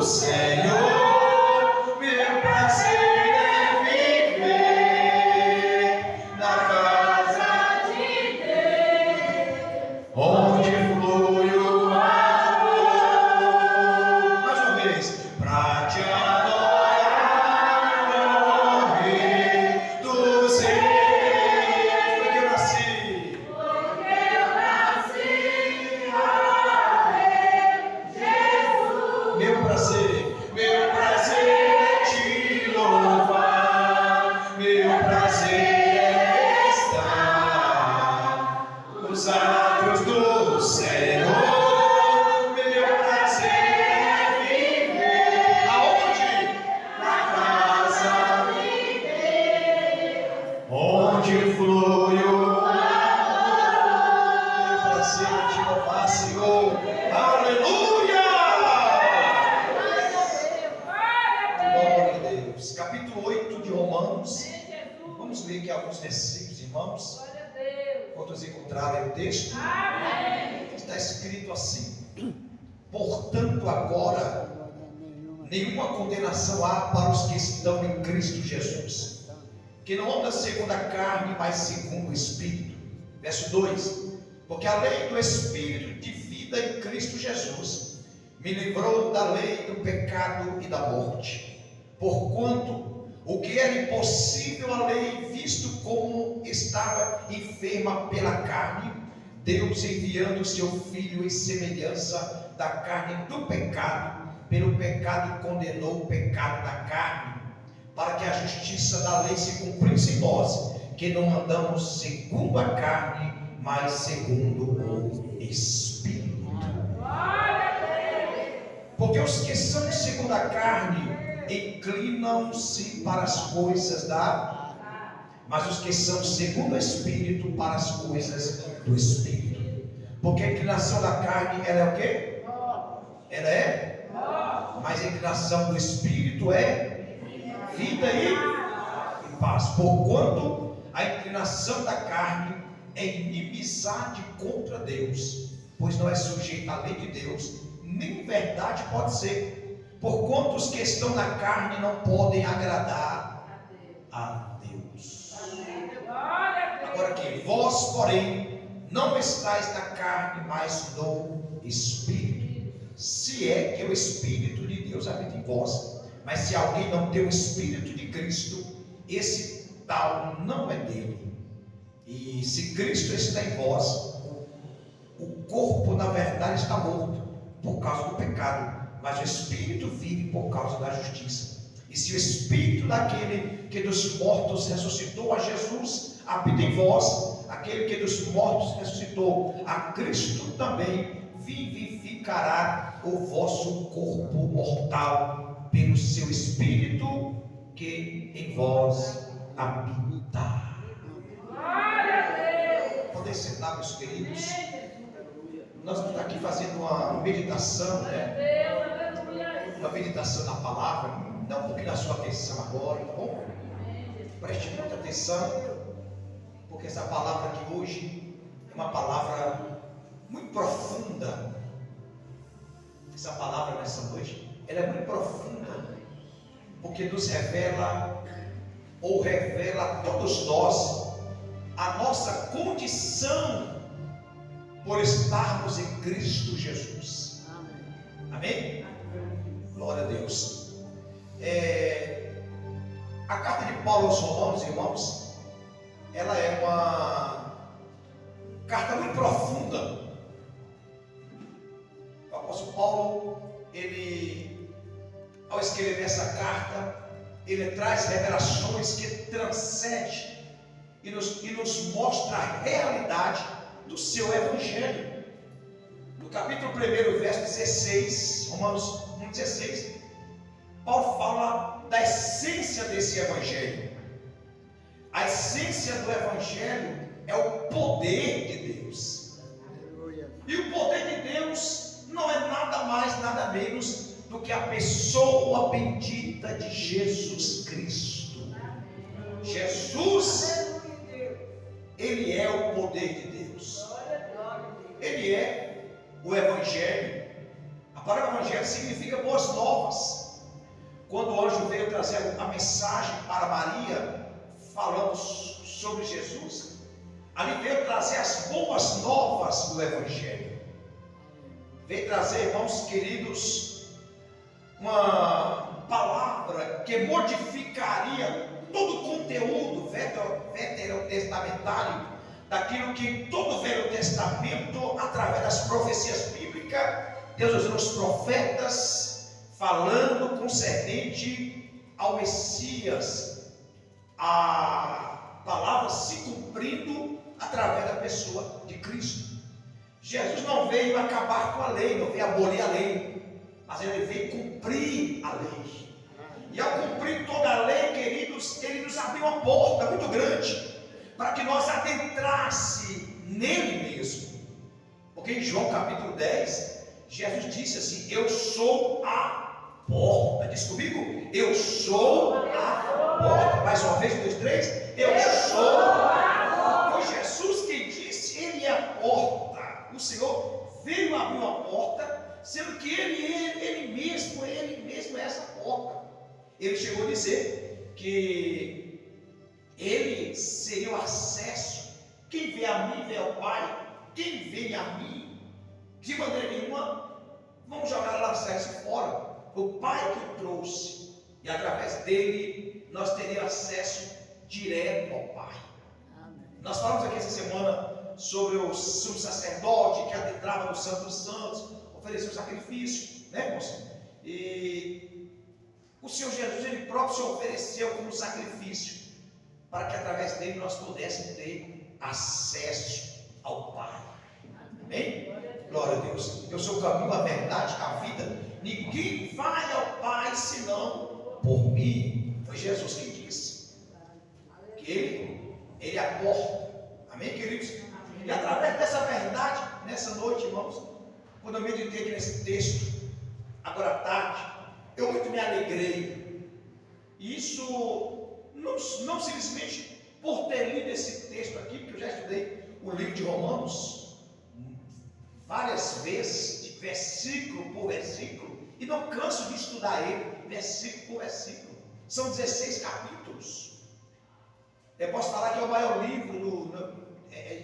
Senhor, meu prazer é viver na casa de Deus, onde flui o amor. Mais uma vez, pra te adorar, Rei dos Reis, porque eu nasci, ó Rei Jesus. Meu prazer é te louvar, meu prazer é estar nos atos do Senhor. Meu prazer é viver aonde? Na casa de Deus, onde flui o amor. Meu prazer é te louvar, Senhor. Aleluia! Glória a Deus. Capítulo 8 de Romanos. Vamos ler aqui alguns versículos, irmãos. Quantos encontrarem o texto? Está escrito assim: portanto, agora nenhuma condenação há para os que estão em Cristo Jesus, que não andam segundo a carne, mas segundo o Espírito. Verso 2: porque a lei do Espírito de vida em Cristo Jesus me livrou da lei do pecado e da morte. Porquanto o que era impossível à lei, visto como estava enferma pela carne, Deus, enviando o seu Filho em semelhança da carne do pecado, pelo pecado condenou o pecado da carne, para que a justiça da lei se cumprisse em nós, que não andamos segundo a carne, mas segundo o Espírito. Porque os que são segundo a carne inclinam-se para as coisas da, mas os que são segundo o Espírito para as coisas do Espírito. Porque a inclinação da carne, ela é o quê? Ela é? Mas a inclinação do Espírito é vida e paz. Porquanto a inclinação da carne é inimizade contra Deus, pois não é sujeita à lei de Deus, nem verdade pode ser. Porquanto os que estão na carne não podem agradar a Deus. Agora aqui, vós, porém, não estáis na carne, mas no Espírito, se é que o Espírito de Deus habita em vós. Mas se alguém não tem o Espírito de Cristo, esse tal não é dele. E se Cristo está em vós, o corpo na verdade está morto por causa do pecado, mas o Espírito vive por causa da justiça. E se o Espírito daquele que dos mortos ressuscitou a Jesus habita em vós, aquele que dos mortos ressuscitou a Cristo também vivificará o vosso corpo mortal pelo seu Espírito que em vós habita. Podem sentar, meus queridos. Nós estamos aqui fazendo uma meditação, né? Uma meditação na palavra. Dá um pouquinho da sua atenção agora, tá bom? Preste muita atenção, porque essa palavra aqui hoje é uma palavra muito profunda. Essa palavra nessa noite, ela é muito profunda, porque nos revela, ou revela a todos nós, a nossa condição por estarmos em Cristo Jesus. Amém? Glória a Deus. A carta de Paulo aos Romanos, irmãos, ela é uma carta muito profunda. O apóstolo Paulo, ele, ao escrever essa carta, ele traz revelações que transcendem e nos mostra a realidade do seu evangelho. No capítulo 1, verso 16, Romanos 1,16, Paulo fala da essência desse evangelho. A essência do evangelho é o poder de Deus. E o poder de Deus não é nada mais, nada menos do que a pessoa bendita de Jesus Cristo. Jesus, ele é o poder de Deus. Ele é o evangelho. A palavra evangelho significa boas novas. Quando o anjo veio trazer a mensagem para Maria, falando sobre Jesus, ali veio trazer as boas novas do evangelho. Veio trazer, irmãos queridos, uma palavra que modificaria todo o conteúdo veterotestamentário daquilo que todo o Velho Testamento, através das profecias bíblicas, Deus usou os profetas falando concernente ao Messias, a palavra se cumprindo através da pessoa de Cristo. Jesus não veio acabar com a lei, não veio abolir a lei, mas ele veio cumprir a lei. E ao cumprir toda a lei, queridos, ele nos abriu uma porta muito grande para que nós adentrasse nele mesmo. Porque em João capítulo 10, Jesus disse assim: eu sou a porta. Diz comigo: eu sou a porta. Mais uma vez, 1, 2, 3. Eu sou a porta. Foi Jesus quem disse: ele é a porta. O Senhor veio abrir uma porta, sendo que ele mesmo é essa porta. Ele chegou a dizer que ele seria o acesso. Quem vê a mim, vê ao Pai. Quem vem a mim, de maneira nenhuma, vamos jogar lá fora. O Pai que o trouxe, e através dele nós teríamos acesso direto ao Pai. Amém. Nós falamos aqui essa semana sobre o sumo sacerdote que adentrava no Santo dos Santos, ofereceu sacrifício, né, irmãos? E o Senhor Jesus, ele próprio se ofereceu como sacrifício, para que através dele nós pudéssemos ter acesso ao Pai. Amém? Glória a Deus. Eu sou o caminho, a verdade, a vida. Ninguém vai ao Pai senão por mim. Foi Jesus quem disse que ele é a porta. Amém, queridos? E através dessa verdade, nessa noite, irmãos, quando eu meditei aqui nesse texto, agora à tarde, eu muito me alegrei. E isso não simplesmente por ter lido esse texto aqui, porque eu já estudei o livro de Romanos várias vezes, de versículo por versículo, e não canso de estudar ele, versículo por versículo. São 16 capítulos. Eu posso falar que é o maior livro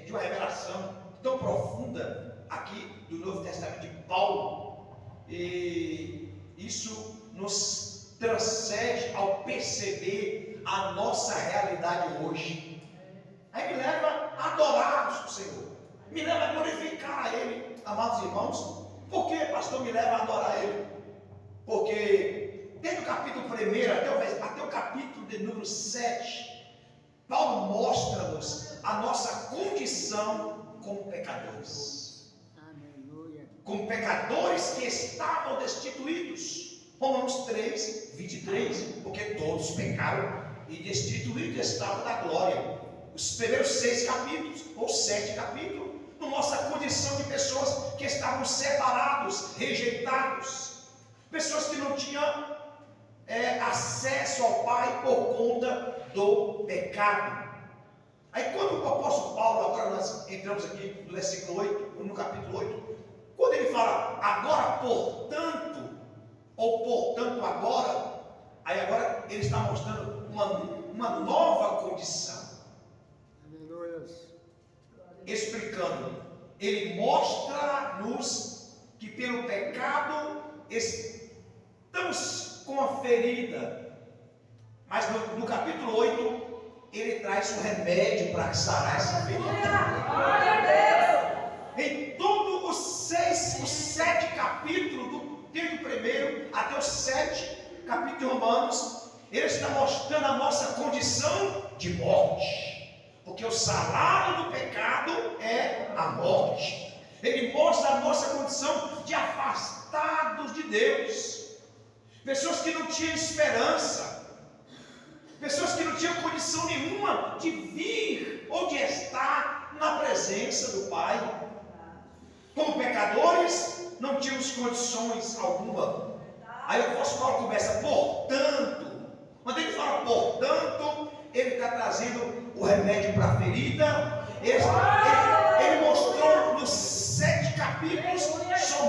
de uma revelação tão profunda aqui do Novo Testamento de Paulo, e isso nos transcende ao perceber a nossa realidade hoje. Aí me leva a adorar o Senhor, me leva a glorificar a Ele, amados irmãos. Por que, pastor, me leva a adorar Ele? Porque desde o capítulo 1 até o capítulo de número 7, Paulo mostra-nos a nossa condição como pecadores. Aleluia. Como pecadores que estavam destituídos. Romanos 3, 23, porque todos pecaram e destituídos estavam da glória. Os primeiros 6 capítulos, ou 7 capítulos, na nossa condição de pessoas que estavam separados, rejeitados, pessoas que não tinham acesso ao Pai por conta do pecado. Aí quando o apóstolo Paulo, agora nós entramos aqui no versículo 8, no capítulo 8, quando ele fala agora portanto, ou portanto agora, aí agora ele está mostrando uma nova condição. Aleluia. Explicando, ele mostra-nos que pelo pecado estamos com a ferida, mas no capítulo 8 ele traz o remédio para sarar essa ferida. Glória a Deus! Em todos os 7 capítulos, desde o primeiro até os 7 capítulos de Romanos, ele está mostrando a nossa condição de morte, porque o salário do pecado é a morte. Ele mostra a nossa condição de afastados de Deus, pessoas que não tinham esperança, pessoas que não tinham condição nenhuma de vir ou de estar na presença do Pai. Como pecadores, não tínhamos condições alguma. Aí o apóstolo Paulo começa, portanto, quando ele fala portanto, ele está trazendo o remédio para a ferida. Ele mostrou nos 7 capítulos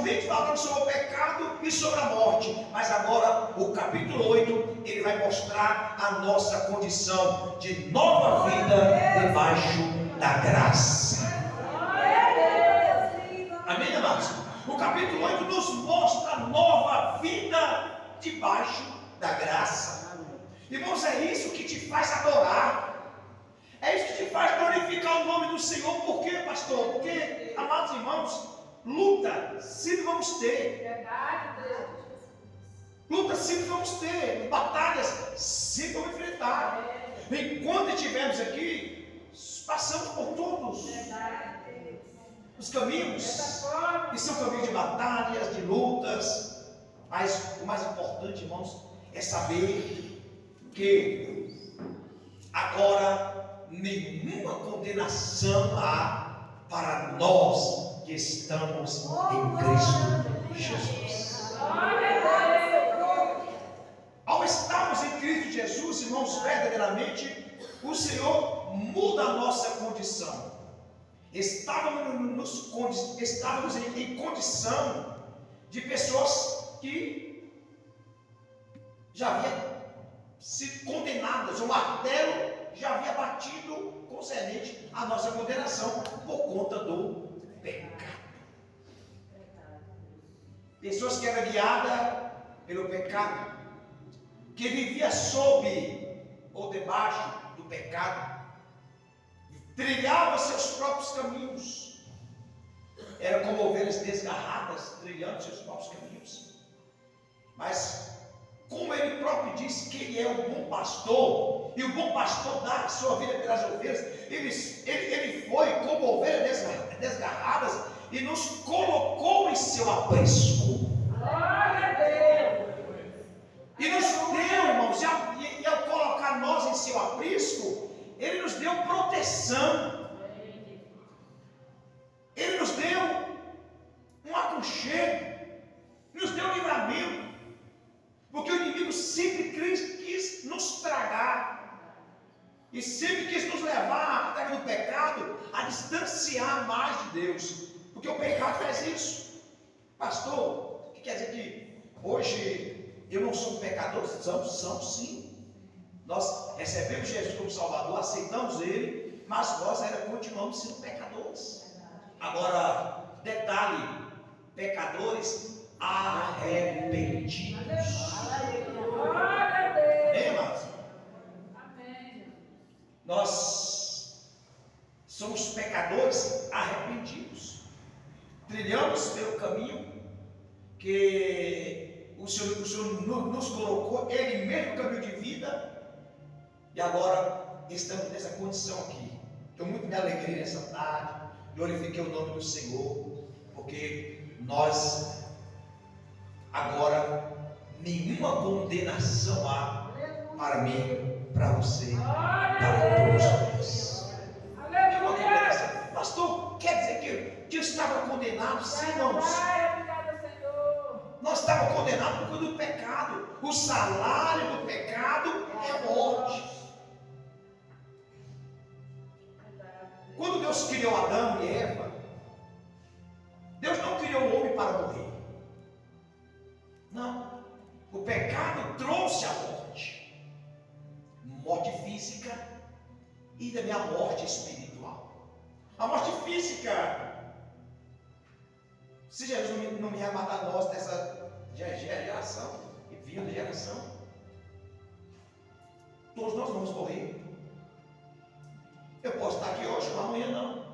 somente falando sobre o pecado e sobre a morte, mas agora o capítulo 8, ele vai mostrar a nossa condição de nova vida debaixo da graça. Amém, amados? O capítulo 8 nos mostra a nova vida debaixo da graça. Irmãos, é isso que te faz adorar. É isso que te faz glorificar o nome do Senhor. Por quê, pastor? Porque, amados irmãos, luta sempre vamos ter. Luta sempre vamos ter. Batalhas sempre vamos enfrentar. Enquanto estivermos aqui, passamos por todos os caminhos. E são caminhos de batalhas, de lutas. Mas o mais importante, irmãos, é saber que agora nenhuma condenação há para nós que estamos em Cristo Jesus. Ao estarmos em Cristo Jesus, irmãos, verdadeiramente o Senhor muda a nossa condição. Estávamos em condição de pessoas que já haviam sido condenadas, o martelo já havia batido concernente à nossa condenação por conta do pecado. Pessoas que eram guiadas pelo pecado, que viviam sob ou debaixo do pecado, trilhavam seus próprios caminhos, eram como ovelhas desgarradas, trilhando seus próprios caminhos. Mas como ele próprio disse que ele é o bom pastor, e o bom pastor dá a sua vida pelas ovelhas, ele foi como ovelhas desgarradas e nos colocou em seu aprisco. Glória a Deus! E nos deu, irmãos, e ao colocar nós em seu aprisco, ele nos deu proteção, ele nos deu um aconchego, nos deu livramento. Porque o inimigo sempre quis nos tragar, e sempre quis nos levar, até no pecado, a distanciar mais de Deus. Porque o pecado faz isso. Pastor, o que quer dizer que hoje eu não sou um pecador? São sim. Nós recebemos Jesus como Salvador, aceitamos Ele, mas nós ainda continuamos sendo pecadores. Agora, detalhe: pecadores arrependidos. Amém, irmãos? Nós somos pecadores arrependidos. Trilhamos pelo caminho que o Senhor nos colocou, Ele mesmo caminho de vida, e agora estamos nessa condição aqui. Eu muito me alegrei nessa tarde, glorifiquei o nome do Senhor, porque nós agora nenhuma condenação há para mim, para você, para todos nós. Nenhuma condenação. Pastor, quer dizer que eu estava condenado? Sim, irmãos. Nós estávamos condenados por causa do pecado. O salário do pecado é a morte. Quando Deus criou Adão e Eva, Deus não criou o homem para morrer. Não. O pecado trouxe a morte. Morte física e também a morte espiritual. A morte física, se Jesus não me ia matar nós dessa geração e vinda geração, todos nós vamos morrer. Eu posso estar aqui hoje, mas amanhã não.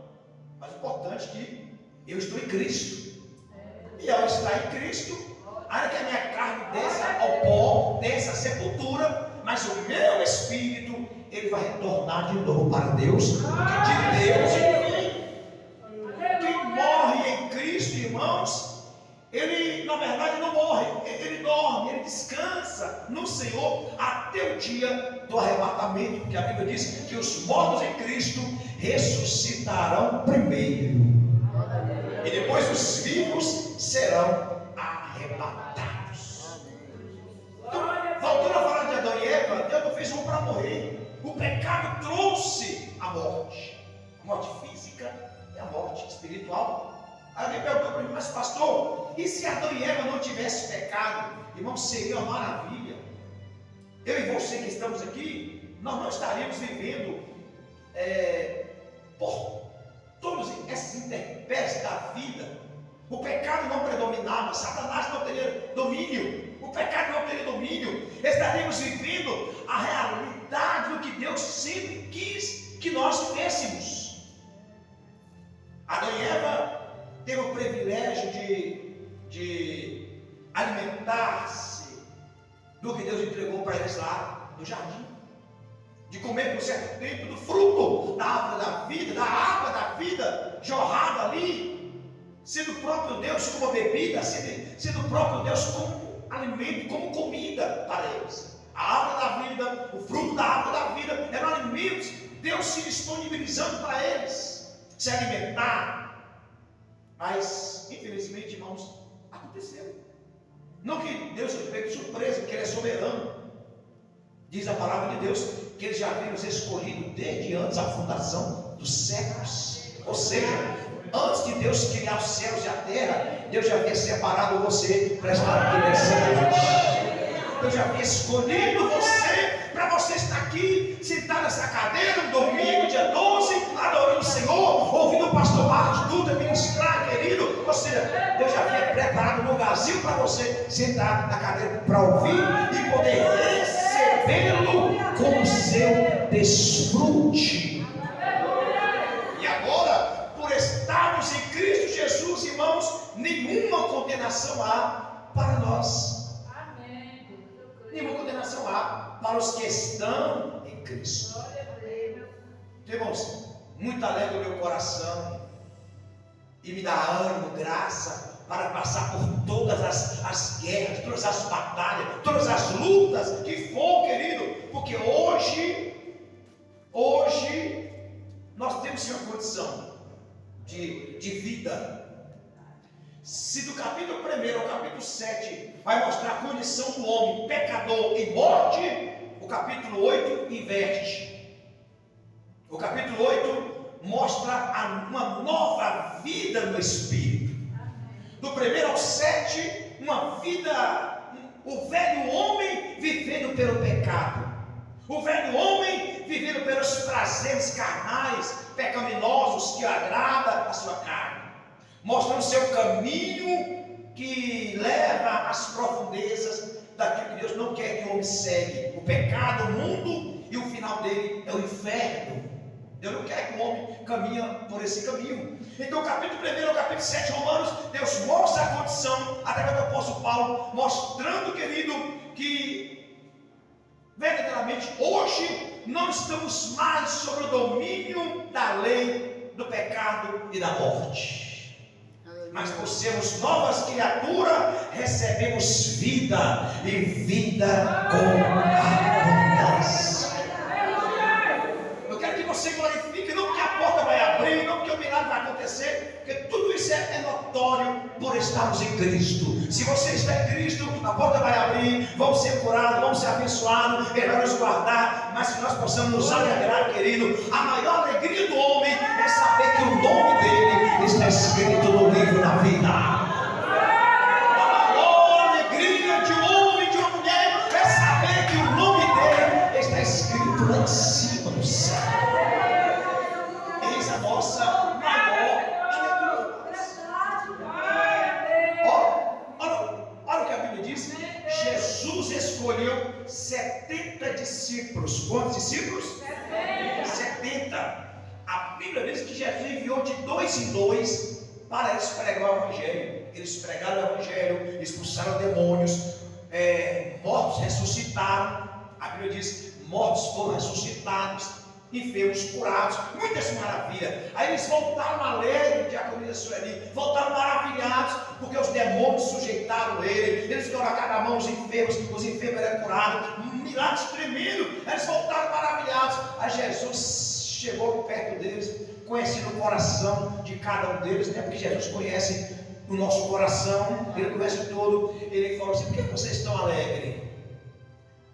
Mas o importante é que eu estou em Cristo. E ao estar em Cristo, ainda que a minha carne desça ao pó, desça à sepultura, mas o meu espírito, ele vai retornar de novo para Deus, porque de Deus ele vem. Quem morre em Cristo, irmãos, ele na verdade não morre, ele dorme, ele descansa no Senhor até o dia do arrebatamento, porque a Bíblia diz que os mortos em Cristo ressuscitarão primeiro, e depois os vivos serão arrebatados. Então, voltando a falar de Adão e Eva, Deus não fez um para morrer. O pecado trouxe a morte física e a morte espiritual. Aí alguém perguntou para mim: mas pastor, e se Adão e Eva não tivessem pecado, irmão, seria uma maravilha. Eu e você que estamos aqui, nós não estaríamos vivendo por todas essas intempéries da vida. O pecado não predominava, Satanás não teria domínio, o pecado não teria domínio. Estaríamos vivendo a realidade do que Deus sempre quis que nós vivêssemos. Adão e Eva teve o privilégio de alimentar-se do que Deus entregou para eles lá no jardim, de comer por certo tempo do fruto da árvore da vida, da água da vida jorrada ali, sendo o próprio Deus como bebida, sendo o próprio Deus como alimento, como comida para eles. A árvore da vida, o fruto da árvore da vida eram alimentos, Deus se disponibilizando para eles se alimentar. Mas, infelizmente, irmãos, aconteceu. Não que Deus seja pego de surpresa, porque Ele é soberano. Diz a palavra de Deus que Ele já havia nos escolhido desde antes da fundação dos séculos. Ou seja, antes de Deus criar os céus e a terra, Deus já havia separado você para estar aqui nessa noite. Deus já havia escolhido você para você estar aqui, sentado nessa cadeira, no domingo, dia 12, adorando o Senhor, ouvindo o pastor Marcos Dutra ministrar, querido. Ou seja, Deus já havia preparado um lugarzinho para você sentar na cadeira para ouvir e poder recebê-lo como seu desfrute. E agora, por estarmos em Cristo Jesus, irmãos, nenhuma condenação há para nós. Nenhuma condenação há para os que estão em Cristo. Irmãos, muito alegre o meu coração e me dá ânimo, graça para passar por todas as guerras, todas as batalhas, todas as lutas que for, querido, porque hoje nós temos uma condição de vida. Se do capítulo 1 ao capítulo 7 vai mostrar a condição do homem pecador em morte, o capítulo 8 inverte. O capítulo 8 mostra uma nova vida no Espírito. Do 1 ao 7, uma vida, o velho homem vivendo pelo pecado, o velho homem vivendo pelos prazeres carnais, pecaminosos que agrada a sua carne. Mostra o seu caminho que leva às profundezas daquilo que Deus não quer que o homem segue. O pecado, o mundo, e o final dele é o inferno. Deus não quer que o homem caminhe por esse caminho. Então, capítulo 1 ao capítulo 7, Romanos, Deus mostra a condição, através do apóstolo Paulo, mostrando, querido, que verdadeiramente hoje não estamos mais sob o domínio da lei, do pecado e da morte. Mas por sermos novas criaturas, recebemos vida e vida com abundância. Eu quero que você glorifique, não que a porta vai abrir, não que o milagre vai acontecer, porque tudo isso é notório por estarmos em Cristo. Se você está em Cristo, a porta vai abrir, vamos ser curados, vamos ser abençoados, Ele vai nos guardar, mas que nós possamos nos alegrar, querido. A maior alegria do homem é saber que o nome dele está escrito no livro da vida. A maior alegria de um homem e de uma mulher é saber que o nome dele está escrito lá em cima do céu. Eis a nossa maior alegria. Olha o que a Bíblia diz. Jesus escolheu 70 discípulos. Quantos discípulos? 70. A Bíblia diz que Jesus enviou de 2 em 2 para eles pregar o Evangelho. Eles pregaram o Evangelho, expulsaram demônios, mortos ressuscitaram. A Bíblia diz: mortos foram ressuscitados, enfermos curados, muitas maravilhas. Aí eles voltaram alegres, diaconisa Sueli, voltaram maravilhados, porque os demônios sujeitaram eles colocaram a mão nos enfermos, os enfermos eram curados, milagres tremendos. Eles voltaram maravilhados. Aí Jesus chegou perto deles, conhecendo o coração de cada um deles, né? Porque Jesus conhece o nosso coração, Ele conhece tudo. Ele falou assim: por que vocês estão alegres?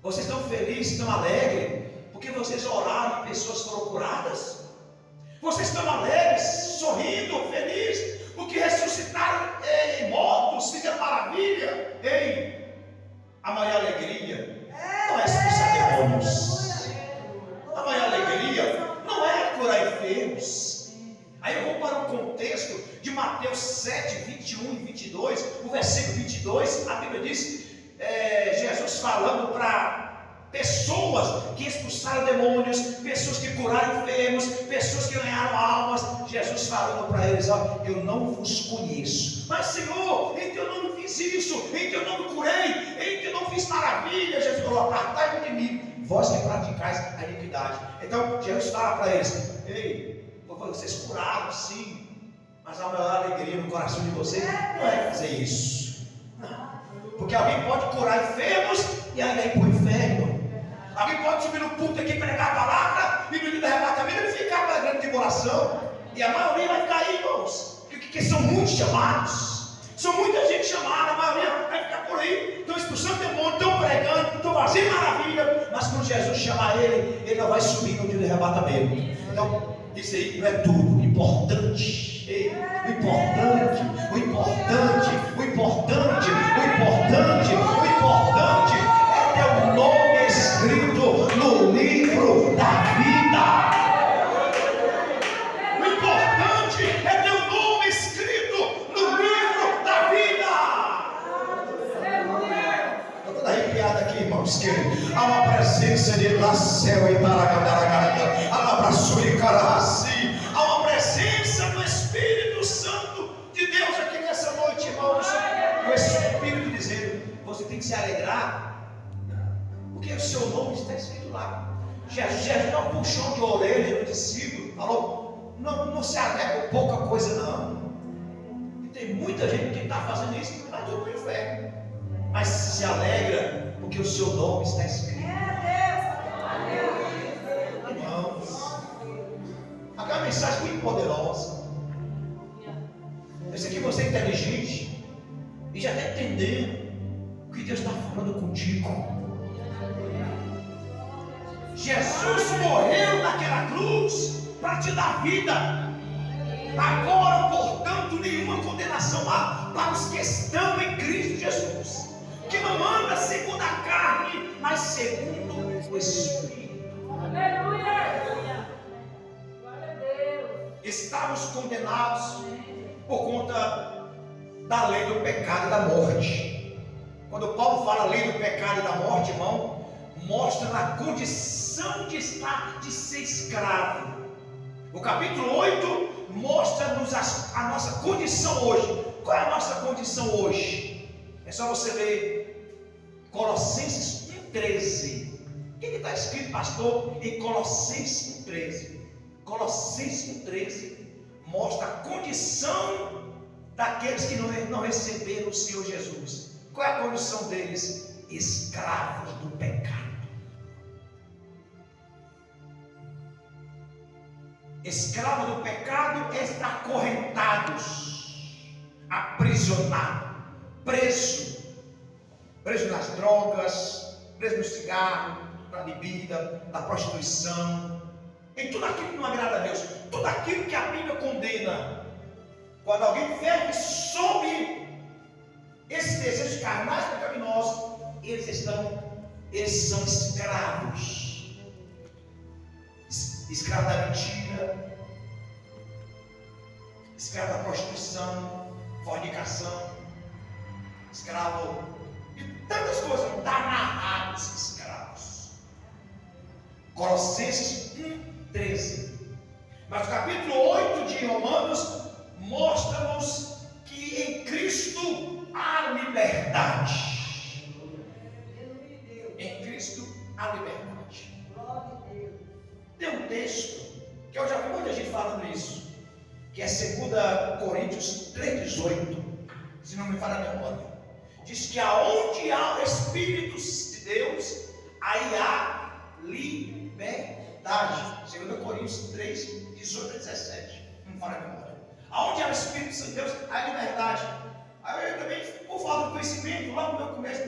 Vocês estão felizes, estão alegres? Porque vocês oraram e pessoas foram curadas? Vocês estão alegres, sorrindo, felizes? o que ressuscitaram mortos, fizeram maravilha. Ei, a maior alegria não é expulsar demônios. A maior alegria não é curar enfermos. Aí eu vou para o contexto de Mateus 7, 21 e 22, o versículo 22, a Bíblia diz, Jesus falando para pessoas que expulsaram demônios, pessoas que curaram enfermos, pessoas que ganharam almas. Jesus falando para eles: ó, eu não vos conheço. Mas Senhor, em teu nome fiz isso, em teu nome curei, em teu nome fiz maravilha. Jesus falou: apartai-vos de mim, vós que praticais a iniquidade. Então Jesus fala para eles: ei, vocês curaram sim, mas a maior alegria no coração de vocês não é fazer isso. Não. Porque alguém pode curar enfermos e ainda ir para o inferno. Alguém pode subir no púlpito aqui, pregar a palavra, e no dia do arrebatamento ele ficar para a grande tribulação. E a maioria vai ficar aí, irmãos. Porque são muitos chamados. São muita gente chamada, a maioria vai ficar por aí. Estão expulsando demônio, estão pregando, estão fazendo maravilha. Mas quando Jesus chamar ele não vai subir no dia do arrebatamento. Então, isso aí não é tudo. O importante é ter o nome escrito no livro da vida. O importante é ter o nome escrito no livro da vida. Eu estou arrepiado aqui, irmãos, que há uma presença de lá céu e Taracandaracaranda, há uma presença do Espírito Santo de Deus aqui nessa noite, irmãos. O Espírito dizendo: você tem que se alegrar, porque o seu nome está escrito lá. Jesus dá um puxão de orelha no discípulo, falou: não se alegra com pouca coisa, não. E tem muita gente que está fazendo isso que vai tudo para o inferno, mas se alegra porque o seu nome está escrito. Irmãos, aquela mensagem muito poderosa. Eu sei que você é inteligente e já está entendendo o que Deus está falando contigo. Jesus morreu naquela cruz para te dar vida. Agora, portanto, nenhuma condenação há para os que estão em Cristo Jesus, que não anda segundo a carne, mas segundo o Espírito. Aleluia! Glória a Deus! Estamos condenados por conta da lei do pecado e da morte. Quando Paulo fala lei do pecado e da morte, irmão, mostra na condição de ser escravo. O capítulo 8 mostra-nos a nossa condição hoje. Qual é a nossa condição hoje? É só você ler Colossenses 1,13. O que está escrito, pastor, em Colossenses 1,13? Colossenses 1,13 mostra a condição daqueles que não receberam o Senhor Jesus. Qual é a condição deles? Escravos do pecado. Escravo do pecado é estar acorrentados, aprisionados, preso nas drogas, preso no cigarro, na bebida, na prostituição, em tudo aquilo que não agrada a Deus, tudo aquilo que a Bíblia condena. Quando alguém vive sob esses desejos carnais e pecaminosos, eles são escravos. Escravo da mentira, escravo da prostituição, fornicação, escravo de tantas coisas, está amarrados escravos. Colossenses 1,13. Mas o capítulo 8 de Romanos mostra-nos que em Cristo há liberdade. Em Cristo há liberdade. Tem um texto que eu já vi muita gente falando isso, que é 2 Coríntios 3,18, se não me falha a memória. Diz que aonde há o Espírito de Deus, aí há liberdade. 2 Coríntios 3,18 a 17, não me falha a memória. Aonde há o Espírito de Deus, há liberdade. Aí eu também, por falta de conhecimento, lá no meu começo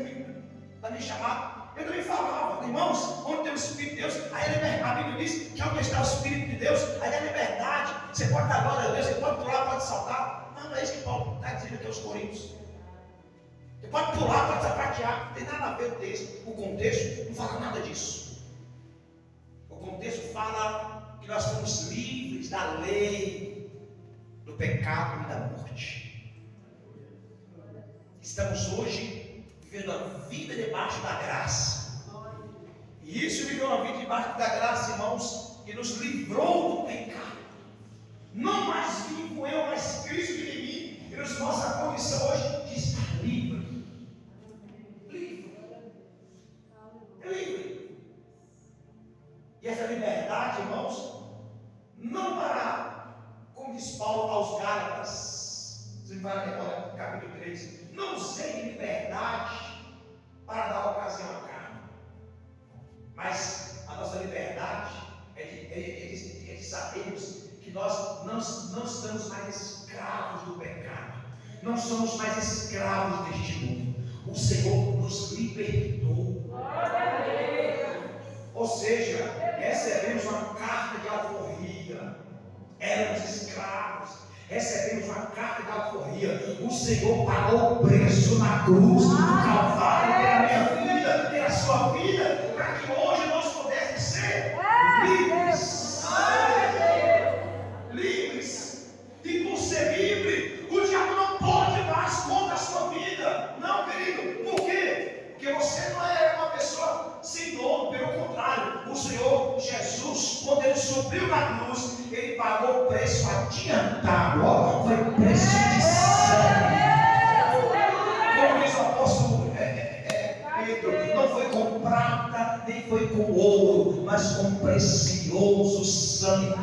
da minha chamada, eu também falava: irmãos, onde tem o Espírito de Deus, aí é liberdade. A Bíblia diz que onde está o Espírito de Deus, aí é liberdade. Você pode dar glória a Deus, você pode pular, pode saltar. Não é isso que Paulo está dizendo aqui aos Coríntios. Você pode pular, pode sapatear, não tem nada a ver o texto. O contexto não fala nada disso. O contexto fala que nós fomos livres da lei, do pecado e da morte. Estamos hoje vivendo a vida debaixo da graça. E isso viver uma vida debaixo da graça, irmãos, que nos livrou do pecado. Não mais vivo eu, mas Cristo vive em mim. E nos mostra a condição hoje de estar livre. Livre. E essa liberdade, irmãos, não para, como diz Paulo aos Gálatas, se vai lembrar no capítulo 3, não usei liberdade para dar ocasião à carne, mas a nossa liberdade é de sabermos que nós não estamos mais escravos do pecado, não somos mais escravos deste mundo. O Senhor nos libertou. Ou seja, recebemos uma carta de alforria. Éramos escravos. Recebemos uma carta de alforria. O Senhor pagou o preço na cruz do Calvário pela minha vida, pela sua vida, para que hoje nós pudéssemos ser livres. Livres. E por ser livre, o diabo não pode mais contra a sua vida. Não, querido. Por quê? Porque você não é uma pessoa sem dono. Pelo contrário, o Senhor Jesus, quando Ele subiu na cruz, Ele pagou o preço adiantado. Foi preço de sangue. Como diz o apóstolo Pedro, não foi com prata, nem foi com ouro, mas com precioso sangue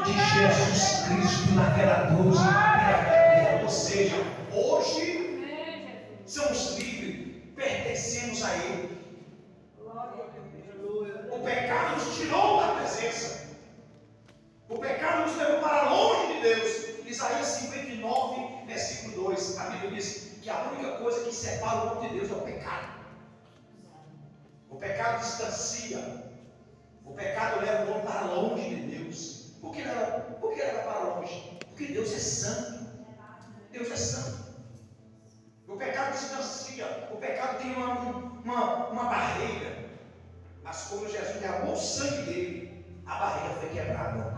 de Jesus Cristo naquela cruz. Ou seja, hoje somos livres, pertencemos a Ele. O pecado nos tirou da presença. O pecado nos levou para longe de Deus. Isaías 59, versículo 2. A Bíblia diz que a única coisa que separa o homem de Deus é o pecado. O pecado distancia. O pecado leva o homem para longe de Deus. Por que leva para longe? Porque Deus é santo. Deus é santo. O pecado distancia. O pecado tem uma barreira. Mas quando Jesus derramou o sangue dele, a barreira foi quebrada.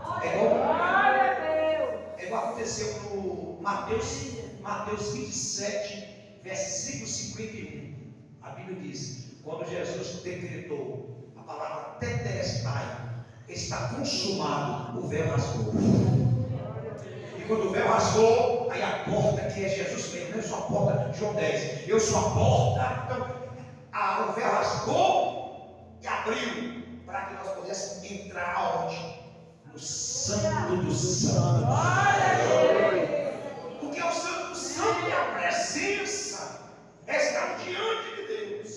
É igual aconteceu no Mateus 27, versículo 51. A Bíblia diz: quando Jesus decretou a palavra tetelestai, está consumado, o véu rasgou. E quando o véu rasgou, aí a porta que é Jesus mesmo, eu sou a porta, João 10, eu sou a porta. Então, o véu rasgou e abriu para que nós pudéssemos entrar aonde? No Santo dos Santos. Porque o Santo dos Santos é a presença, é estar diante de Deus.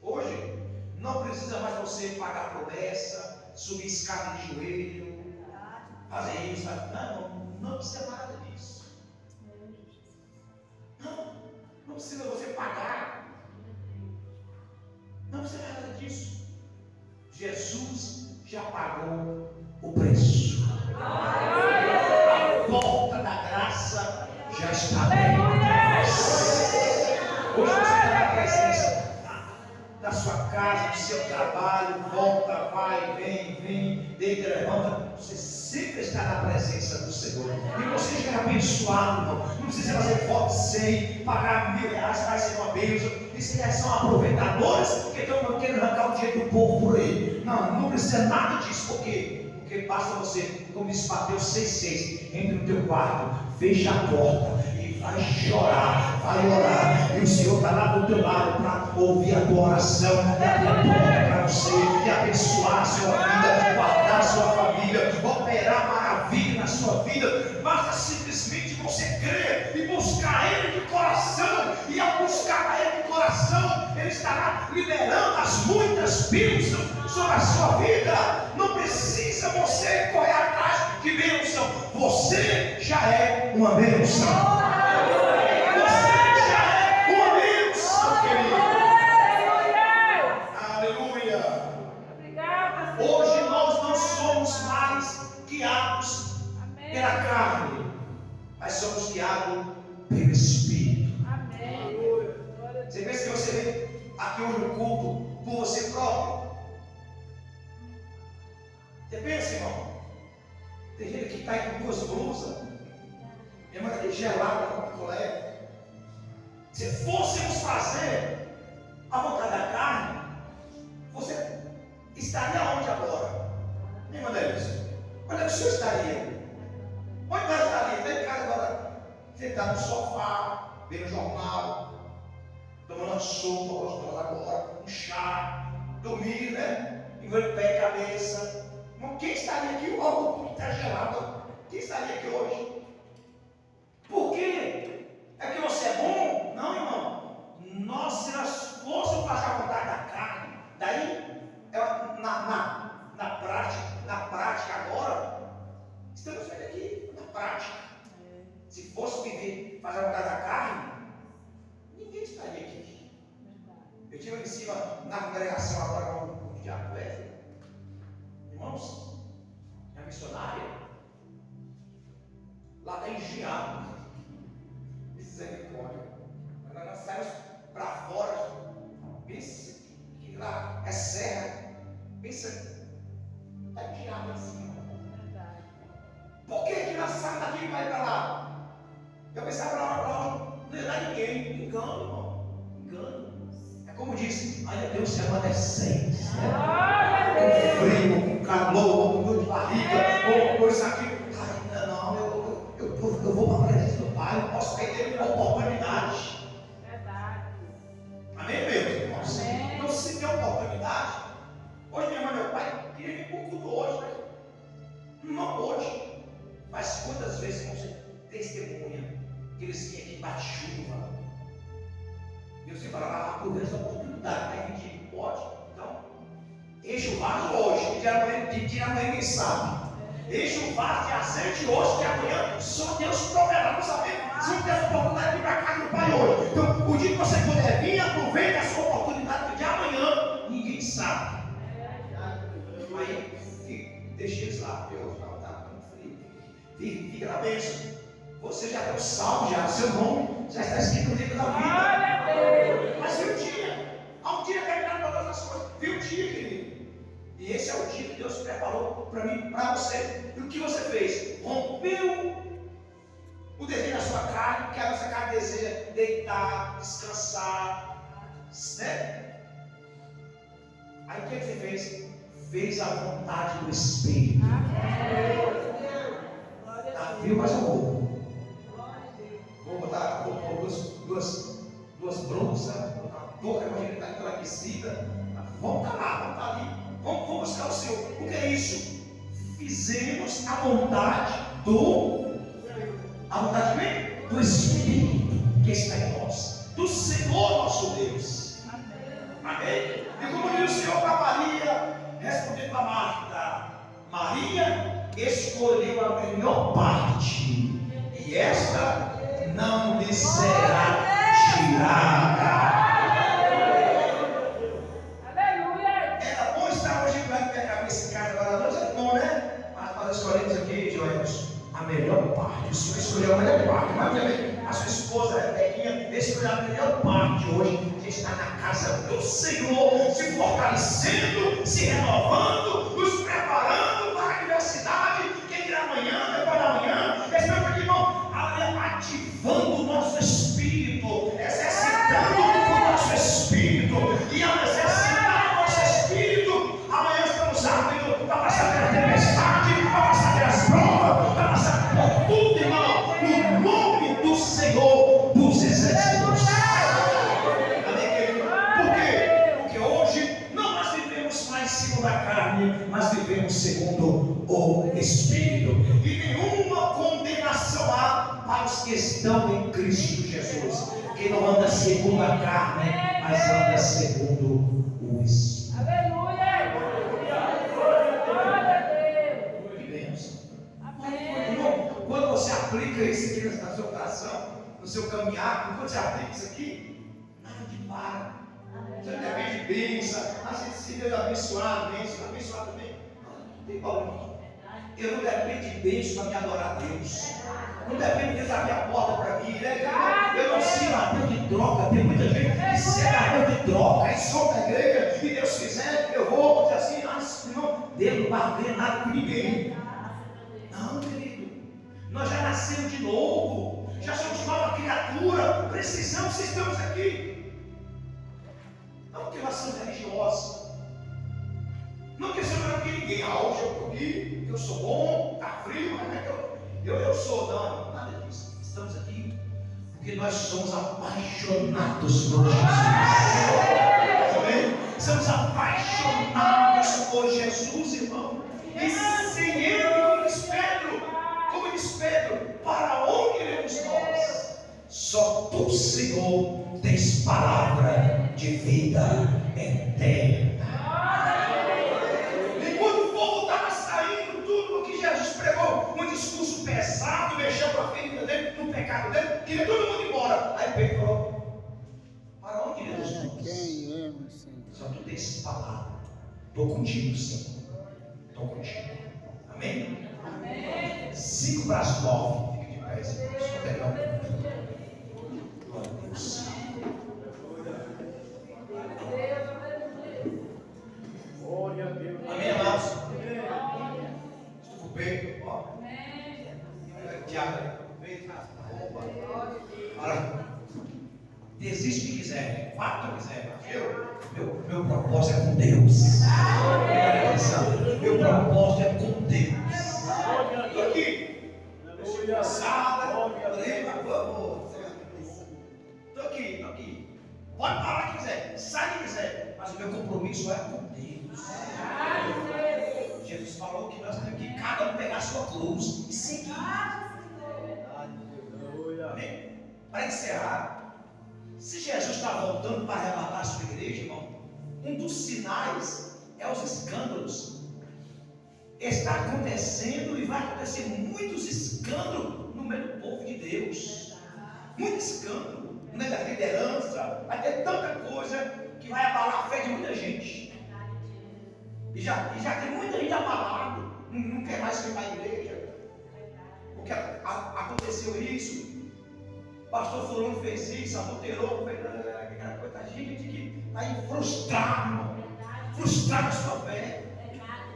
Hoje não precisa mais você pagar promessa, subir escada de joelho, fazer isso. Não precisa nada disso. Não precisa você pagar. Não precisa nada disso. Jesus já pagou o preço. A porta da graça já está aberta. Hoje você está na presença da sua casa, do seu trabalho, volta, vai, vem, deita, levanta. Você sempre está na presença do Senhor. E você já é abençoado, irmão. Não precisa fazer voto sem pagar R$1.000, vai ser uma bênção. Isso são aproveitadores que estão querendo arrancar o dinheiro do povo por aí. Não precisa nada disso. Por quê? Porque basta você, como diz Mateus 6,6, entre no teu quarto, fecha a porta e vai chorar, vai orar. E o Senhor está lá do teu lado para ouvir a tua oração, e abrir a porta para você, e abençoar a sua vida, guardar a sua família, operar maravilha na sua vida. Basta simplesmente você crer e buscar Ele de coração. E ao buscar Ele de coração, Ele estará liberando as muitas bênçãos sobre a sua vida. Não precisa você correr atrás de bênção. Você já é uma bênção. Você já é uma bênção, querido. Aleluia. Hoje nós não somos mais guiados pela carne, mas somos guiados aqui hoje no culto por você próprio? Você pensa, irmão? Tem gente que está aí com 2 blusas. Minha irmã está aqui gelada com o picolé. Se fôssemos fazer a vontade da carne, você estaria onde agora? Minha irmã Delícia, onde é que o senhor estaria? Onde nós estaríamos? Está em casa agora, sentado no sofá, vendo jornal, tomando uma sopa gostosa agora, um chá, dormir, né? Envolvendo pé e cabeça. Irmão, quem estaria aqui? O álcool está gelado. Quem estaria aqui hoje? Por quê? É que você é bom? Não, irmão. Nós, se nós fôssemos fazer a vontade da carne, daí, na prática agora, estamos vendo aqui, na prática. Se fosse viver, fazer a vontade da carne, ninguém estaria aqui. Eu tive aqui em cima, na congregação agora, com o diabo Wesley. Irmãos, é missionária. Lá está engiado. Misericórdia. Quando nós saímos para fora, pensa que lá é serra. Pensa, está engiado assim. Por que nós saímos daqui e vai para lá? Eu pensava lá, não ia dar ninguém. Engano, irmão. Engano. É como disse, ainda Deus se ama decente. Com frio, com calor, com dor de barriga, ou isso aqui. Ai, não, eu vou para a presença do Pai, eu posso perder uma oportunidade. Verdade. Amém, meus irmãos? Amém. Não se tem oportunidade. Hoje minha mãe e meu pai queriam vir para o culto hoje, né? Não hoje. Mas quantas vezes você testemunha que eles vinham aqui para chuva? E você fala, aproveita essa oportunidade, vai pedir, pode. Então, enche o vaso hoje, de dia amanhã ninguém sabe. Enche o vaso de azeite hoje, que amanhã só Deus proverá. Não sabemos se não tem a oportunidade de ir para a casa do Pai hoje. Então, o dia que você puder vir, aproveite a sua oportunidade de amanhã, ninguém sabe. Aí, deixa eles lá, Deus, não está tão frio. Fica na bênção. Você já deu salvo, já, seu nome já está escrito no livro da vida. Mas viu o dia? Há um dia terminado para todas as coisas. Viu o dia, querido? E esse é o dia que Deus preparou para mim, para você. E o que você fez? Rompeu o desejo da sua carne, que a nossa carne deseja deitar, descansar, né? Aí o que você fez? Fez a vontade do Espírito. Tá frio, mas eu vou. Vou botar duas blusas, a boca, imagina que está enfraquecida. Vamos estar lá, vamos estar ali. Vamos buscar o Senhor. O que é isso? Fizemos a vontade do Espírito que está em nós, do Senhor nosso Deus. Amém? E como diz o Senhor para Maria, respondendo para Marta: Maria escolheu a melhor parte, e esta não lhe será tirada. Era bom estar hoje esse cara agora à noite, é bom, né? Mas nós escolhemos aqui, Joelhos, a melhor parte. O Senhor escolheu a melhor parte. Mas também a sua esposa, a Bequinha, escolheu a melhor parte hoje. A gente está na casa do Senhor, se fortalecendo, se renovando, nos preparando para a universidade. Quem dirá amanhã, depois da manhã, esperando aqui, irmão, ativando o nosso espírito, exercitando o nosso espírito, e ao exercitar o nosso espírito, amanhã estamos aptos para passar pela tempestade, para passar pelas provas, para passar por tudo, irmão, no nome do Senhor dos Exércitos. Amém, querido? Por quê? Porque hoje não nós vivemos mais segundo a carne, mas vivemos segundo o Espírito. E nenhuma condenação há para os que estão em Cristo Jesus, que não anda segundo a carne, mas anda segundo o Espírito. Aleluia! Glória a Deus! Que bênção! Amém! Quando você aplica isso aqui na sua oração, no seu caminhar, quando você aplica isso aqui, nada de para. Você não depende de bênção. Se Deus abençoar, abençoar também. Não tem problema. Eu não dependo de bênção para me adorar a Deus. Não depende de abrir a porta para mim, né? Eu não sirvo a Deus de troca. Tem muita gente que serve a Deus de troca, e solta a igreja, e Deus quiser, eu vou dizer assim, não, Deus não vai ganhar nada com ninguém. Não, querido. Nós já nascemos de novo, já somos nova criatura, precisamos que estamos aqui. Não motivação religiosa. Não questionando que ninguém, hoje eu estou aqui, eu sou bom, está frio, mas não é que eu sou, não, nada disso. Estamos aqui porque nós somos apaixonados por Jesus. Amém? Somos apaixonados por Jesus, irmão. E sem Ele, como diz Pedro, para onde iremos nós? Só tu, Senhor, tens palavra de vida eterna. Enquanto o povo estava saindo, tudo o que Jesus pregou, um discurso pesado, mexeu com a ferida dele, no pecado dele, queria todo mundo embora. Aí Pedro falou: para onde iremos nós? Só tu tens palavra. Estou contigo, Senhor. Estou contigo. Amém? Amém. 5 para as 9. Fique de pé, Senhor. Glória a Deus. Amém, amados? Estufa o peito. Ó. Tiago. Olha. Desiste se quiser. Faça o que quiser. Meu propósito é com Deus. Meu propósito é com Deus. Estou aqui. Sala. Estou aqui. Pode falar o que quiser. Sai o que quiser. Mas o meu compromisso é com Deus. Jesus falou que nós temos que cada um pegar a sua cruz e seguir. Amém? Para encerrar, se Jesus está voltando para arrebatar a sua igreja, irmão, um dos sinais é os escândalos. Está acontecendo e vai acontecer muitos escândalos no meio do povo de Deus. Muito escândalo, no meio da liderança. Vai ter tanta coisa que vai abalar a fé de muita gente. E já tem muita gente abalado, não quer mais ir para a igreja. Porque aconteceu isso. O pastor fulano fez isso, adulterou, fez aquela coisa. A gente que está aí frustrado, irmão. Frustrado na sua fé.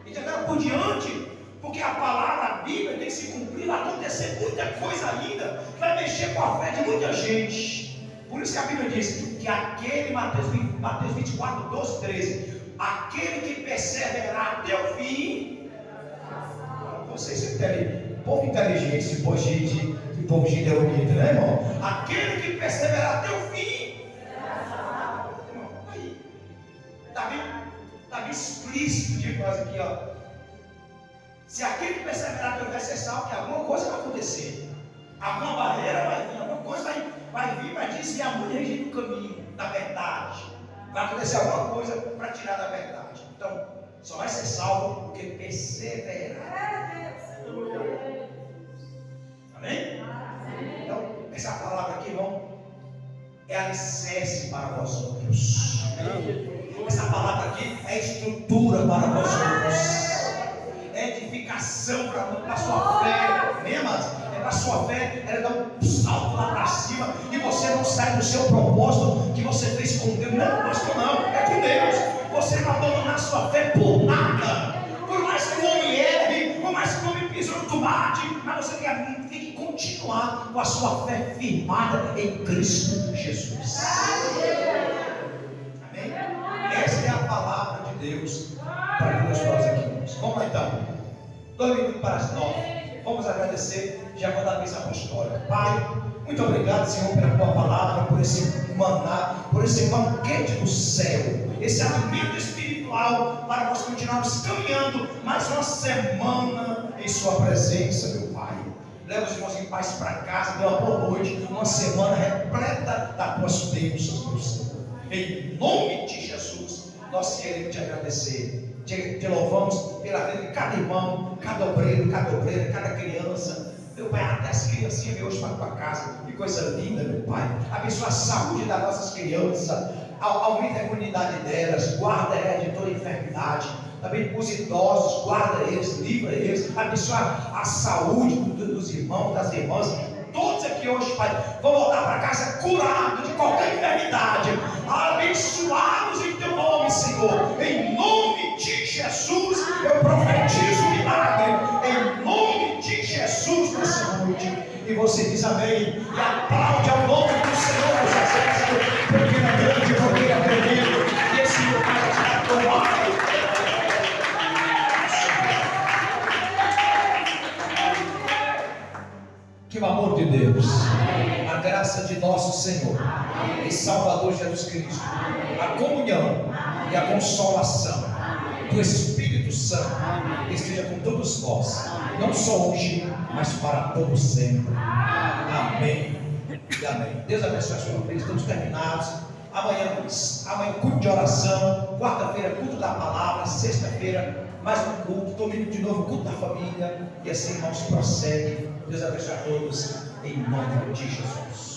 E de agora por diante, porque a palavra, a Bíblia tem que se cumprir, vai acontecer muita coisa ainda, vai mexer com a fé de muita gente. Por isso que a Bíblia diz que aquele, Mateus 24, 12, 13, aquele que perseverar até o fim, vocês entendem, povo inteligente, esse povo de Leonita, né, irmão? Aquele que perseverar até o fim, irmão, aí, está bem explícito de nós aqui, ó. Se aquele que perseverar até o fim vai ser salvo, que alguma coisa vai acontecer, alguma barreira vai vir, alguma coisa vai vir para desviar muita gente do caminho, da verdade. Vai acontecer alguma coisa para tirar da verdade. Então, só vai ser salvo porque perseverar. Amém? Então, essa palavra aqui, irmão, é alicerce para vós outros. Essa palavra aqui é estrutura para vós outros. É edificação para a sua fé. Amém, amados? A sua fé, ela dá um salto lá para cima e você não sai do seu propósito que você fez com Deus. Não é com pastor, não, é com Deus. Você não abandonar a sua fé por nada. Por mais que o homem erre, por mais que o homem pisou no tomate, mas você tem que continuar com a sua fé firmada em Cristo Jesus. Amém? Essa é a palavra de Deus para que nós falamos aqui. Vamos lá então. 2 minutos para as 9. Vamos agradecer, já vou dar a mesa apostólica. Pai, muito obrigado, Senhor, pela tua palavra, por esse maná, por esse banquete do céu, esse alimento espiritual, para nós continuarmos caminhando mais uma semana em sua presença, meu Pai. Leva os irmãos em paz para casa, dê uma boa noite, uma semana repleta das tuas bênçãos, meu Senhor. Em nome de Jesus, nós queremos te agradecer. Te louvamos pela vida de cada irmão, cada obreiro, cada obreira, cada criança. Meu Pai, até as criancinhas vêm hoje para a tua casa. Que coisa linda, meu Pai. Abençoa a saúde das nossas crianças. aumenta a imunidade delas, guarda ela de toda enfermidade. Também os idosos, guarda eles, livra eles, abençoa a saúde dos irmãos, das irmãs. Todos aqui hoje, Pai, vão voltar para casa curados de qualquer enfermidade, abençoados em Teu nome, Senhor. Em nome de Jesus, eu profetizo o milagre. Em nome de Jesus nessa noite. E você diz amém. E aplaude ao nome do Senhor dos Exércitos, porque Ele é grande, porque Ele é tremendo. E esse lugar está tomado. Que o amor de Deus, a graça de nosso Senhor e Salvador Jesus Cristo, a comunhão e a consolação do Espírito Santo esteja com todos nós, não só hoje, mas para todo sempre. Amém e amém. Deus abençoe a sua vida. Estamos terminados. Amanhã culto de oração, quarta-feira culto da palavra, sexta-feira mais um culto, domingo de novo culto da família, e assim irmãos prossegue. Deus abençoe a todos em nome de Jesus.